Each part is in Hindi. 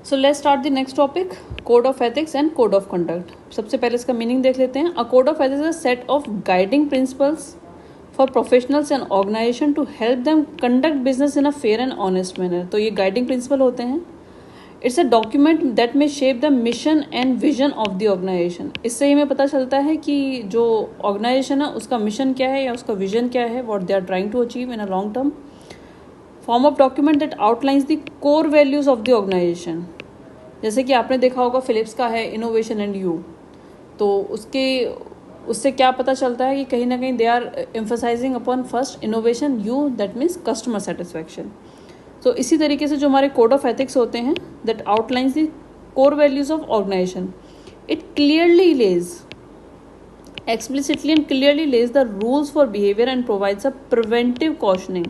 So let's start the next topic, code of ethics and code of conduct. सबसे पहले इसका मीनिंग देख लेते हैं। A code of ethics is a set of guiding principles for professionals and organization to help them conduct business in a fair and honest manner. तो ये गाइडिंग प्रिंसिपल होते हैं। It's a document that may shape the mission and vision of the organization. इससे हमें पता चलता है कि जो ऑर्गेनाइजेशन है उसका मिशन क्या है या उसका विजन क्या है, what they are trying to achieve in a long term. Form of document that outlines the core values of the organization. जैसे कि आपने देखा होगा फिलिप्स का है इनोवेशन एंड यू, तो उससे क्या पता चलता है कि कहीं ना कहीं they are emphasizing upon first innovation, you that means customer satisfaction. तो इसी तरीके से जो हमारे कोड ऑफ एथिक्स होते हैं that outlines the core values of organization. It clearly lays explicitly and clearly lays the rules for behavior and provides a preventive cautioning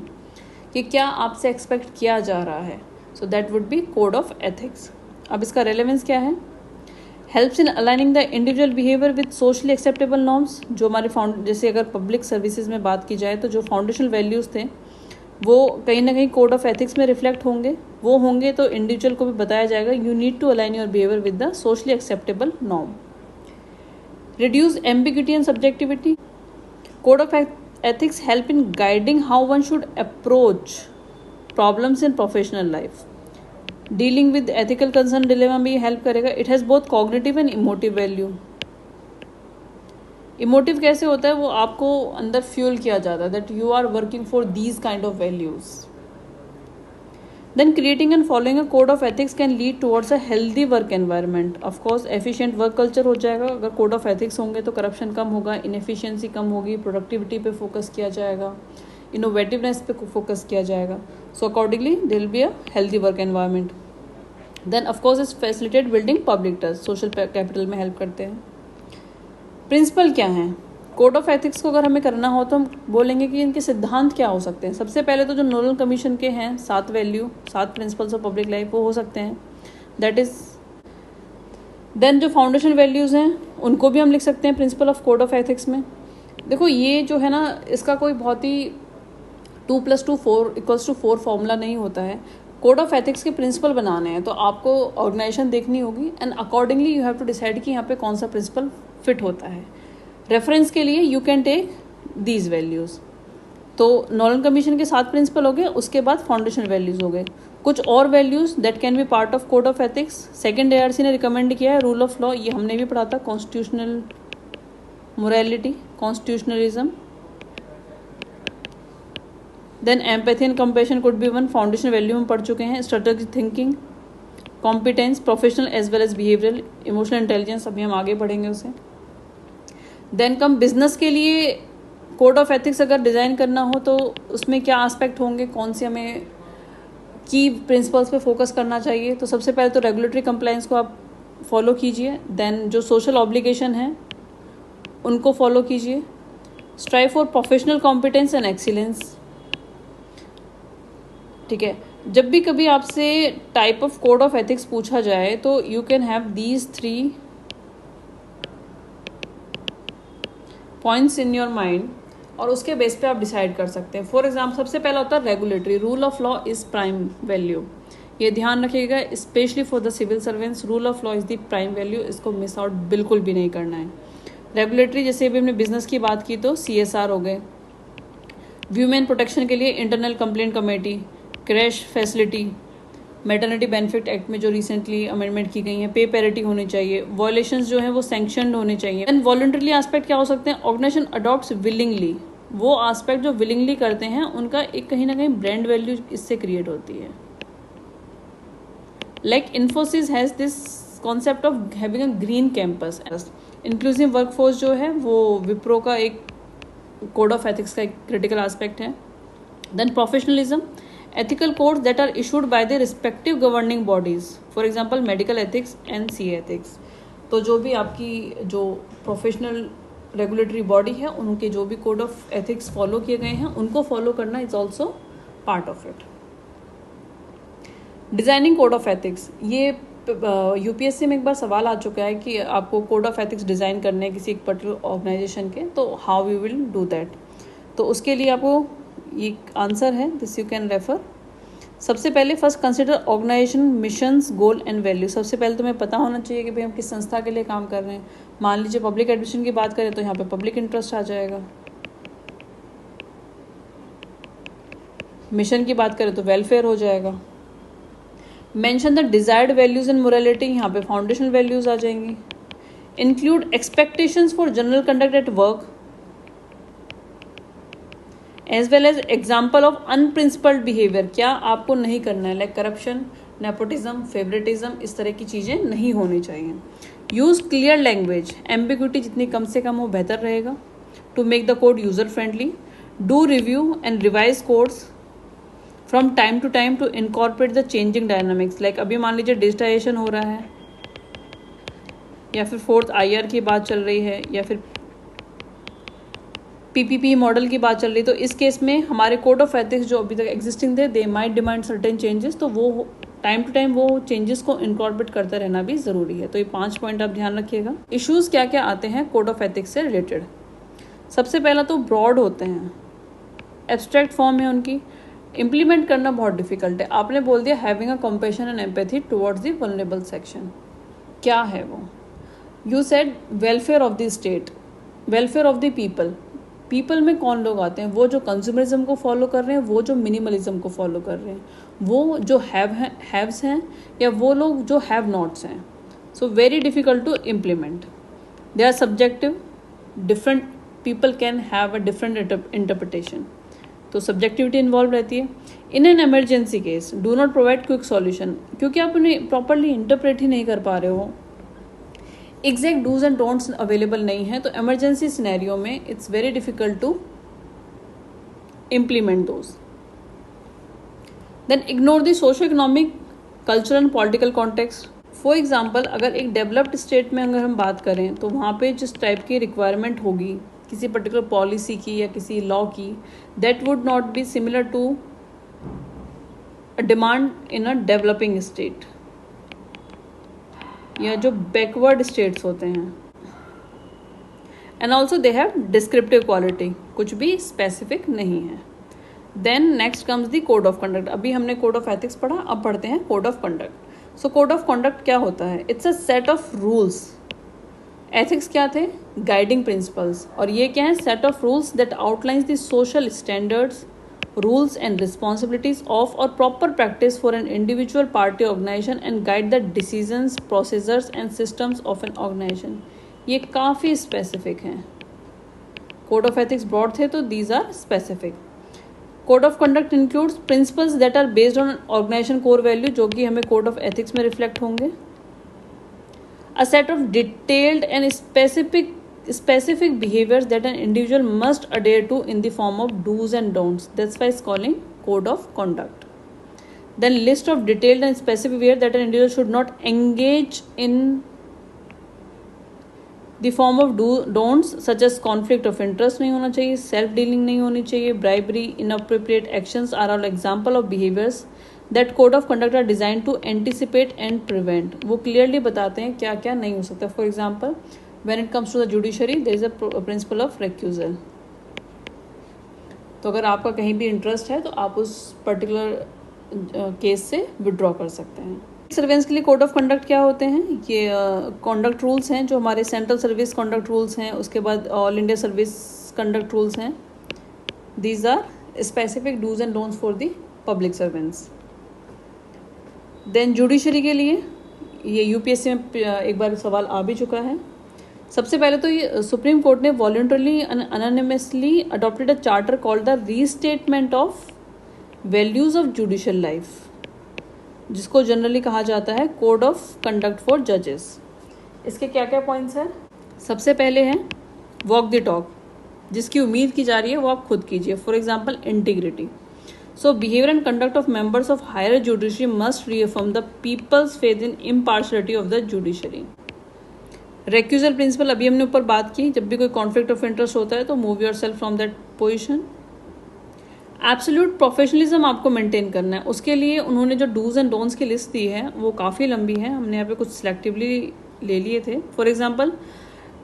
कि क्या आपसे एक्सपेक्ट किया जा रहा है। So that would be code of ethics. अब इसका रेलेवेंस क्या है? Helps in aligning the individual behaviour with socially acceptable norms. जो हमारे जैसे अगर पब्लिक सर्विसेज में बात की जाए तो जो फाउंडेशनल वैल्यूज़ थे वो कहीं ना कहीं कोड ऑफ एथिक्स में रिफ्लेक्ट होंगे। वो होंगे तो इंडिविजुअल को भी बताया जाएगा you need to align your behaviour with the socially acceptable norm. Reduce ambiguity and subjectivity. Code of ethics help in guiding how one should approach problems in professional life. Dealing with ethical concern dilemma में help करेगा. It has both cognitive and emotive value. Emotive कैसे होता है? वो आपको अंदर फ्यूल किया जाता है that you are working for these kind of values. Then creating and following a code of ethics can lead towards a healthy work environment. Of course, efficient work culture हो जाएगा। अगर कोड ऑफ एथिक्स होंगे तो करप्शन कम होगा, इनएफिशिएंसी कम होगी, प्रोडक्टिविटी पे फोकस किया जाएगा, इनोवेटिवनेस पे फोकस किया जाएगा। So accordingly there will be a healthy work environment. Then of course is facilitate building public trust, social capital में हेल्प करते हैं। प्रिंसिपल क्या है कोड ऑफ एथिक्स को अगर हमें करना हो तो हम बोलेंगे कि इनके सिद्धांत क्या हो सकते हैं। सबसे पहले तो जो नोबल कमीशन के हैं 7 value, 7 principles of public life, वो हो सकते हैं। दैट इज देन जो फाउंडेशन वैल्यूज़ हैं उनको भी हम लिख सकते हैं principle of code of ethics में। देखो ये जो है ना इसका कोई बहुत ही 2 + 2 4 फॉर्मूला नहीं होता है। कोड ऑफ एथिक्स के प्रिंसिपल बनाने हैं तो आपको ऑर्गेनाइजेशन देखनी होगी and accordingly you have to decide कि यहाँ पे कौन सा प्रिंसिपल फिट होता है। रेफरेंस के लिए you can take these values. तो नॉर्लन कमीशन के 7 प्रिंसिपल हो गए, उसके बाद फाउंडेशन वैल्यूज़ हो गए। कुछ और values that can be part of code of ethics. Second ARC ने रिकमेंड किया है रूल ऑफ लॉ, ये हमने भी पढ़ा था। Constitutional morality, constitutionalism. Then empathy and compassion could be one, foundation value हम पढ़ चुके हैं। Strategic thinking, competence, professional as well as behavioural, emotional intelligence, अभी हम आगे पढ़ेंगे उसे। देन कम बिजनेस के लिए कोड ऑफ एथिक्स अगर डिज़ाइन करना हो तो उसमें क्या एस्पेक्ट होंगे, कौन से हमें की प्रिंसिपल्स पे फोकस करना चाहिए। तो सबसे पहले तो रेगुलेटरी कंप्लायंस को आप फॉलो कीजिए। देन जो सोशल ऑब्लिगेशन है उनको फॉलो कीजिए। Strive for professional competence and excellence. ठीक है, जब भी कभी आपसे type of code of ethics पूछा जाए तो you can have these 3 points in your mind और उसके बेस पे आप डिसाइड कर सकते हैं। फॉर एग्जाम्पल सबसे पहला होता है regulatory, rule of law is prime value. ये ध्यान रखिएगा, specially for the civil servants, rule of law is the prime value. इसको मिस आउट बिल्कुल भी नहीं करना है। रेगुलेटरी जैसे अभी हमने बिजनेस की बात की तो CSR हो गए। व्यूमेन प्रोटेक्शन के लिए internal complaint committee, crash facility, maternity benefit act में जो रिसेंटली अमेंडमेंट की गई है, पे पैरिटी होनी चाहिए, वॉयलेशंस जो हैं वो सैंक्शनड होने चाहिए। एंड वॉलंटरीली एस्पेक्ट क्या हो सकते हैं? ऑर्गेनाइजेशन अडॉप्ट्स विलिंगली, वो एस्पेक्ट जो विलिंगली करते हैं उनका एक कहीं ना कहीं ब्रांड वैल्यू इससे क्रिएट होती है। Like Infosys has this concept of having a green campus. Inclusive workforce जो है वो विप्रो का एक कोड ऑफ एथिक्स का एक क्रिटिकल एस्पेक्ट है। Then professionalism, ethical codes that are issued by their respective governing bodies, for example medical ethics and CA ethics। तो जो भी आपकी जो प्रोफेशनल रेगुलेटरी बॉडी है उनके जो भी कोड ऑफ एथिक्स फॉलो किए गए हैं उनको फॉलो करना is also part of it. Designing code of ethics, ये UPSC में एक बार सवाल आ चुका है कि आपको कोड ऑफ एथिक्स डिज़ाइन करने हैं किसी एक पर्टिकुलर ऑर्गेनाइजेशन के, तो how you will do that. तो उसके लिए आपको ये आंसर है, दिस यू कैन रेफर। सबसे पहले first consider organization missions goal and value. सबसे पहले तुम्हें पता होना चाहिए कि भाई हम किस संस्था के लिए काम कर रहे हैं। मान लीजिए पब्लिक एडमिनिस्ट्रेशन की बात करें तो यहाँ पे पब्लिक इंटरेस्ट आ जाएगा, मिशन की बात करें तो वेलफेयर हो जाएगा। Mention the desired values and morality, यहाँ पे फाउंडेशनल वैल्यूज आ जाएंगी। Include expectations for general conduct at work as well as example of unprincipled behaviour, क्या आपको नहीं करना है, लाइक करप्शन, नेपोटिज्म, फेवरेटिज्म, इस तरह की चीज़ें नहीं होनी चाहिए। यूज क्लियर लैंग्वेज, एम्बिग्विटी जितनी कम से कम हो बेहतर रहेगा। To make the code user friendly, do review and revise codes from time to time to incorporate the changing dynamics. Like अभी मान लीजिए डिजिटाइजेशन हो रहा है, या फिर 4th IR की बात चल रही है, या फिर PPP मॉडल की बात चल रही है, तो इस केस में हमारे कोड ऑफ एथिक्स जो अभी तक एग्जिस्टिंग थे, they might demand certain changes, तो वो टाइम टू टाइम वो चेंजेस को इनकॉर्पोरेट करते रहना भी ज़रूरी है। तो ये 5 पॉइंट आप ध्यान रखिएगा। इश्यूज़ क्या क्या आते हैं कोड ऑफ एथिक्स से रिलेटेड। सबसे पहला तो ब्रॉड होते हैं, एब्स्ट्रैक्ट फॉर्म है उनकी, इम्प्लीमेंट करना बहुत डिफिकल्ट है। आपने बोल दिया having a compassion and empathy towards the vulnerable section, क्या है वो? You said welfare of the state, welfare of the people. People में कौन लोग आते हैं? वो जो कंज्यूमरिज्म को फॉलो कर रहे हैं, वो जो मिनिमलिज्म को फॉलो कर रहे हैं, वो जो हैव्स हैं, या वो लोग जो हैव नॉट्स हैं। So very difficult to implement, they are subjective, different people can have a different interpretation, तो सब्जेक्टिविटी इन्वॉल्व रहती है। In an emergency case do not provide quick solution, क्योंकि आप उन्हें प्रॉपरली इंटरप्रेट ही नहीं कर पा रहे हो, exact dos and don'ts available नहीं है, तो एमरजेंसी सिनेरियो में it's very difficult to implement those. Then ignore the socio economic, cultural and political context. For example, अगर एक डेवलप्ड स्टेट में अगर हम बात करें तो वहाँ पे जिस टाइप की रिक्वायरमेंट होगी किसी पर्टिकुलर पॉलिसी की या किसी लॉ की, that would not be similar to a demand in a developing state, या जो बैकवर्ड स्टेट्स होते हैं। And also they have descriptive quality, कुछ भी स्पेसिफिक नहीं है। Then next comes the code of conduct. अभी हमने कोड ऑफ एथिक्स पढ़ा, अब पढ़ते हैं code of conduct. So code of conduct क्या होता है? It's a set of rules. Ethics क्या थे? Guiding principles. और ये क्या है? Set of rules that outlines the social standards, rules and responsibilities of or proper practice for an individual party organization and guide the decisions, procedures and systems of an organization। ये काफ़ी स्पेसिफिक हैं। कोड ऑफ एथिक्स ब्रॉड थे, तो these are specific. Code of conduct includes principles that are based on organization core value, जो कि हमें कोड ऑफ एथिक्स में रिफ्लेक्ट होंगे। A set of detailed and specific behaviors that an individual must adhere to in the form of do's and don'ts, that's why it's calling code of conduct. Then list of detailed and specific behavior that an individual should not engage in the form of don'ts, such as conflict of interest नहीं होना चाहिए, self dealing नहीं होनी चाहिए, bribery, inappropriate actions are all example of behaviors that code of conduct are designed to anticipate and prevent। वो clearly बताते हैं क्या क्या नहीं हो सकता। For example, when it comes to the judiciary there is a principle of recusal। तो अगर आपका कहीं भी इंटरेस्ट है तो आप उस पर्टिकुलर केस से विड्रॉ कर सकते हैं। सर्वेंस के लिए कोड ऑफ कंडक्ट क्या होते हैं? ये कॉन्डक्ट रूल्स हैं जो हमारे सेंट्रल सर्विस कॉन्डक्ट रूल्स हैं, उसके बाद all India service conduct rules हैं। These are specific dos and don'ts for the public servants. Then judiciary के लिए ये UPSC में एक बार सवाल आ भी चुका है। सबसे पहले तो ये सुप्रीम कोर्ट ने voluntarily anonymously adopted a charter called the restatement of values of judicial life, जिसको जनरली कहा जाता है कोड ऑफ कंडक्ट फॉर जजेस। इसके क्या क्या पॉइंट्स हैं? सबसे पहले है वॉक द टॉक, जिसकी उम्मीद की जा रही है वो आप खुद कीजिए। For example integrity. So behaviour and conduct of members of higher judiciary must reaffirm the people's faith in impartiality of the judiciary. Recusal principle अभी हमने ऊपर बात की, जब भी कोई कॉन्फ्लिक्ट ऑफ इंटरेस्ट होता है तो move your self from that position. Absolute professionalism आपको मेंटेन करना है, उसके लिए उन्होंने जो डूज एंड डोंट्स की लिस्ट दी है वो काफ़ी लंबी है, हमने यहाँ पे कुछ सिलेक्टिवली ले लिए थे। For example,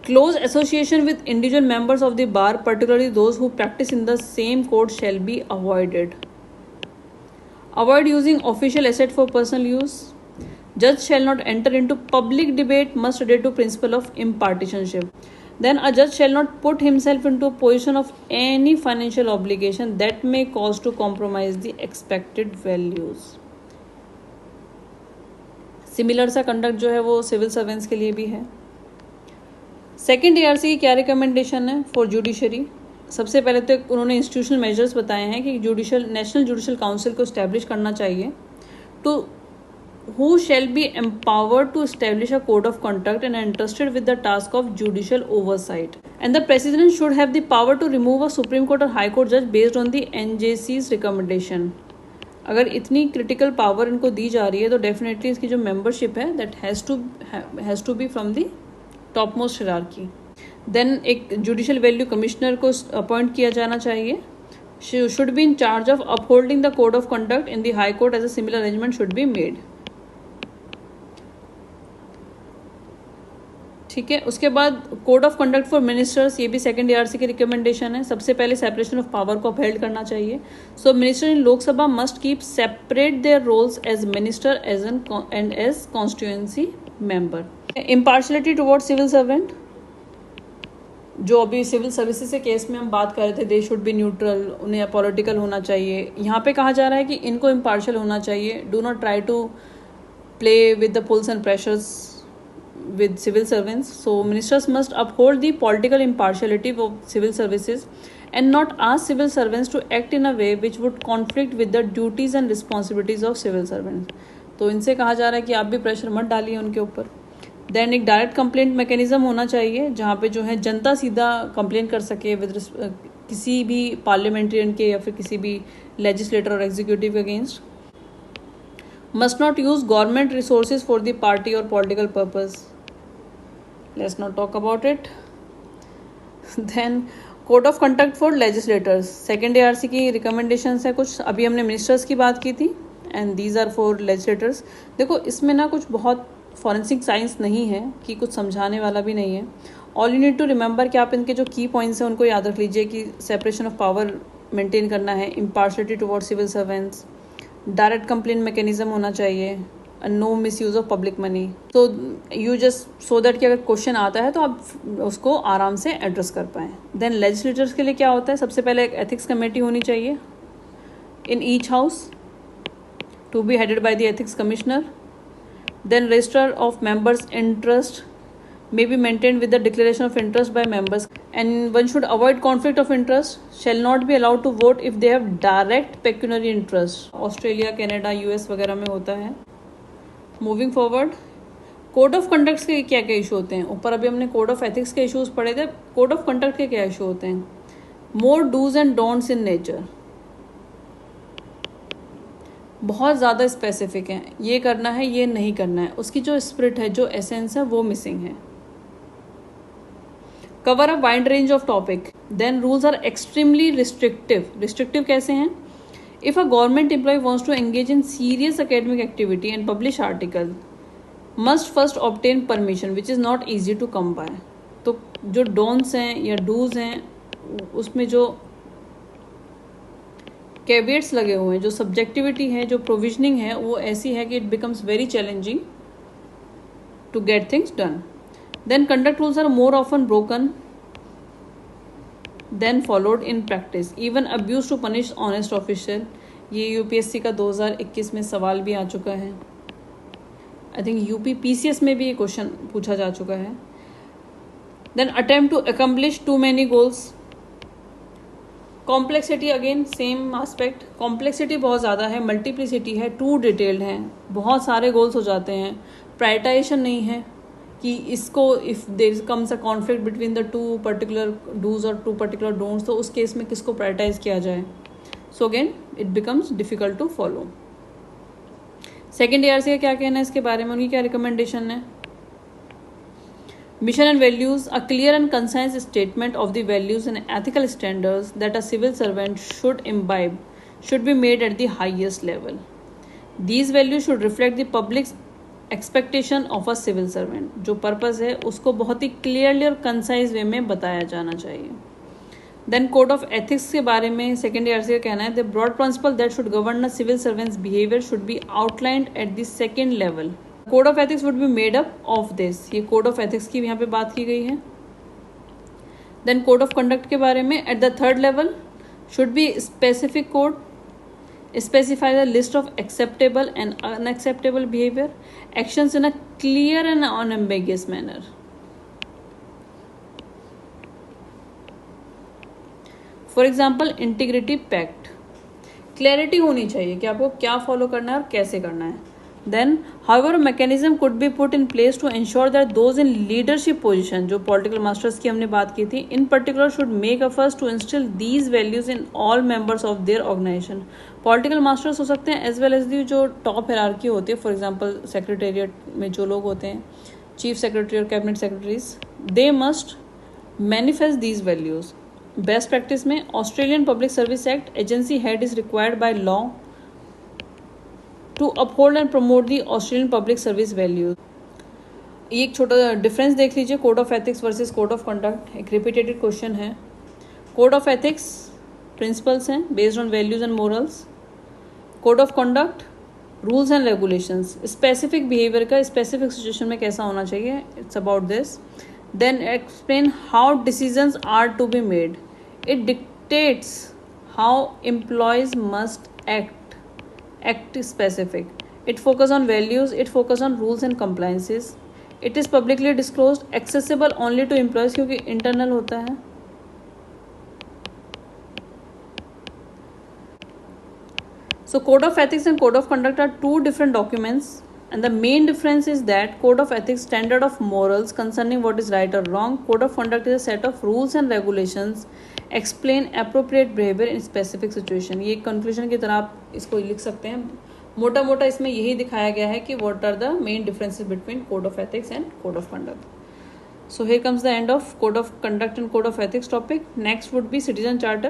close association with individual members of the bar, particularly those who practice in the same code, shall be avoided. Avoid using official asset for personal use. Judge shall not enter into public debate, must adhere to principle of impartisanship. Then a judge shall not put himself into a position of any financial obligation that may cause to compromise the expected values. Similar सा कंडक्ट जो है वो सिविल सर्वेंट्स के लिए भी है. सेकेंड ARC की क्या रिकमेंडेशन है फॉर जुडिशरी? सबसे पहले तो उन्होंने इंस्टीट्यूशनल मेजर्स बताए हैं कि नेशनल जुडिशल काउंसिल को इस्टेब्लिश करना चाहिए to who shall be empowered to establish a code of conduct and entrusted with the task of judicial oversight. And the president should have the power to remove a Supreme Court or High Court judge based on the NJC's recommendation. अगर इतनी क्रिटिकल पावर इनको दी जा रही है तो डेफिनेटली इसकी जो मेंबरशिप है that has to be from the top most hierarchy. देन एक जुडिशियल वैल्यू कमिश्नर को अपॉइंट किया जाना चाहिए. Should be in charge of upholding the code of conduct in the high court as a similar arrangement should be made. ठीक है. उसके बाद code of conduct for ministers, ये भी सेकंड ARC की रिकमेंडेशन है. सबसे पहले सेपरेशन ऑफ पावर को अपहेल्ड करना चाहिए. सो minister in Lok Sabha must keep separate their roles as minister and as constituency member. Impartiality towards civil servant, जो अभी सिविल सर्विसेज के केस में हम बात कर रहे थे, दे शुड बी न्यूट्रल, उन्हें पॉलिटिकल होना चाहिए. यहाँ पे कहा जा रहा है कि इनको इम्पार्शल होना चाहिए. Do not try to play with the pulls and pressures with civil servants. So ministers must uphold the political impartiality of civil services and not ask civil servants to act in a way which would conflict with the duties and responsibilities of civil servants. तो इनसे कहा जा रहा है कि आप भी प्रेशर मत डालिए उनके ऊपर. देन एक डायरेक्ट कंप्लेंट मैकेनिज्म होना चाहिए जहाँ पे जो है जनता सीधा कंप्लेन कर सके विद किसी भी पार्लियामेंट्रियन के या फिर किसी भी लेजिस्लेटर और एग्जीक्यूटिव के against. Must not use government resources for the party or political purpose. Let's not talk about it. Then code of conduct for legislators. Second ARC की recommendations है कुछ. अभी हमने ministers की बात की थी and these are for legislators. देखो इसमें ना कुछ बहुत forensic science नहीं है कि कुछ समझाने वाला भी नहीं है. All you need to remember कि आप इनके जो key points हैं उनको याद रख लीजिए कि separation of power maintain करना है, impartiality towards civil servants, direct complaint mechanism होना चाहिए, no misuse of public money. तो यू जस्ट सो दैट कि अगर क्वेश्चन आता है तो आप उसको आराम से एड्रेस कर पाएँ. देन लेजिस्लेटर्स के लिए क्या होता है? सबसे पहले एक एथिक्स कमेटी होनी चाहिए in each house to be headed by the ethics commissioner. Then register of members interest may be maintained with the declaration of interest by members, and one should avoid conflict of interest, shall not be allowed to vote if they have direct pecuniary interest. Australia, Canada, US वगैरह में होता है. Moving forward, code of conduct के क्या क्या इशू होते हैं? ऊपर अभी हमने कोड ऑफ एथिक्स के इशूज़ पढ़े थे. कोड ऑफ कंडक्ट के क्या इशू होते हैं? More dos and don'ts in nature, बहुत ज़्यादा स्पेसिफिक हैं. ये करना है, ये नहीं करना है. उसकी जो स्पिरिट है, जो एसेंस है, वो मिसिंग है. cover a wide range of topic. Then rules are extremely restrictive. Restrictive कैसे हैं? If a government employee wants to engage in serious academic activity and publish article, must first obtain permission, which is not easy to come by. तो जो don'ts हैं या do's हैं उसमें जो caveats लगे हुए हैं, जो subjectivity है, जो provisioning है, वो ऐसी है कि it becomes very challenging to get things done. Then conduct rules are more often broken than followed in practice. Even abuse to punish honest official. ये UPSC का 2021 में सवाल भी आ चुका है. आई थिंक UP PCS में भी ये क्वेश्चन पूछा जा चुका है. Then attempt to accomplish too many goals. Complexity again same aspect. Complexity बहुत ज़्यादा है, मल्टीप्लिसिटी है, टू डिटेल्ड है, बहुत सारे गोल्स हो जाते हैं. प्रायोरिटाइजेशन नहीं है कि इसको if there comes a conflict between the two particular dos और टू पर्टिकुलर डोंट्स, तो उस केस में किसको प्रायोरिटाइज किया जाए. So again it becomes difficult to follow. Second ARC का क्या कहना है इसके बारे में? उनकी क्या रिकमेंडेशन है? Mission and values. A clear and concise statement of the values and ethical standards that a civil servant should imbibe should be made at the highest level. These values should reflect the public's expectation of a civil servant. जो purpose है उसको बहुत ही clearly और concise way में बताया जाना चाहिए. देन कोड ऑफ एथिक्स के बारे में सेकेंड ईयर से कहना है the broad principle that should govern a civil servants behaviour should be outlined at the second level. Code of ethics would be made up of this. ये कोड ऑफ एथिक्स की यहाँ पे बात की गई है. देन कोड ऑफ कंडक्ट के बारे में at the third level should be specific code specify the list of acceptable and unacceptable behavior, actions in a clear and unambiguous manner. For example, integrity pact. Clarity होनी चाहिए कि आपको क्या फॉलो करना है और कैसे करना है. Then, however, mechanism could be put in place to ensure that those in leadership position, जो political masters की हमने बात की थी, in particular should make efforts to instill these values in all members of their organization. Political masters हो सकते हैं as well as the जो top hierarchy होती है, for example, secretariat में जो लोग होते हैं, chief secretary और cabinet secretaries, they must manifest these values. Best practice में Australian Public Service Act, agency head is required by law to uphold and promote the Australian public service values. ये एक छोटा डिफरेंस देख लीजिए code of ethics versus code of conduct. एक रिपीटेटेड क्वेश्चन है. कोड ऑफ एथिक्स प्रिंसिपल्स हैं based on values and morals. Code of conduct rules and regulations specific behaviour का स्पेसिफिक सिचुएशन में कैसा होना चाहिए. It's about this. Then explain how decisions are to be made. It dictates how employees must act specific. It focus on values, it focus on rules and compliances. It is publicly disclosed, accessible only to employees क्योंकि internal होता है. So code of ethics and code of conduct are two different documents, and the main difference is that code of ethics standard of morals concerning what is right or wrong. Code of conduct is a set of rules and regulations explain appropriate behavior in specific situation. ये कंक्लूजन की तरह आप इसको लिख सकते हैं. मोटा मोटा इसमें यही दिखाया गया है कि what are the main differences between code of ethics and code of conduct. So here comes the end of code of conduct and code of ethics topic. Next would be citizen charter.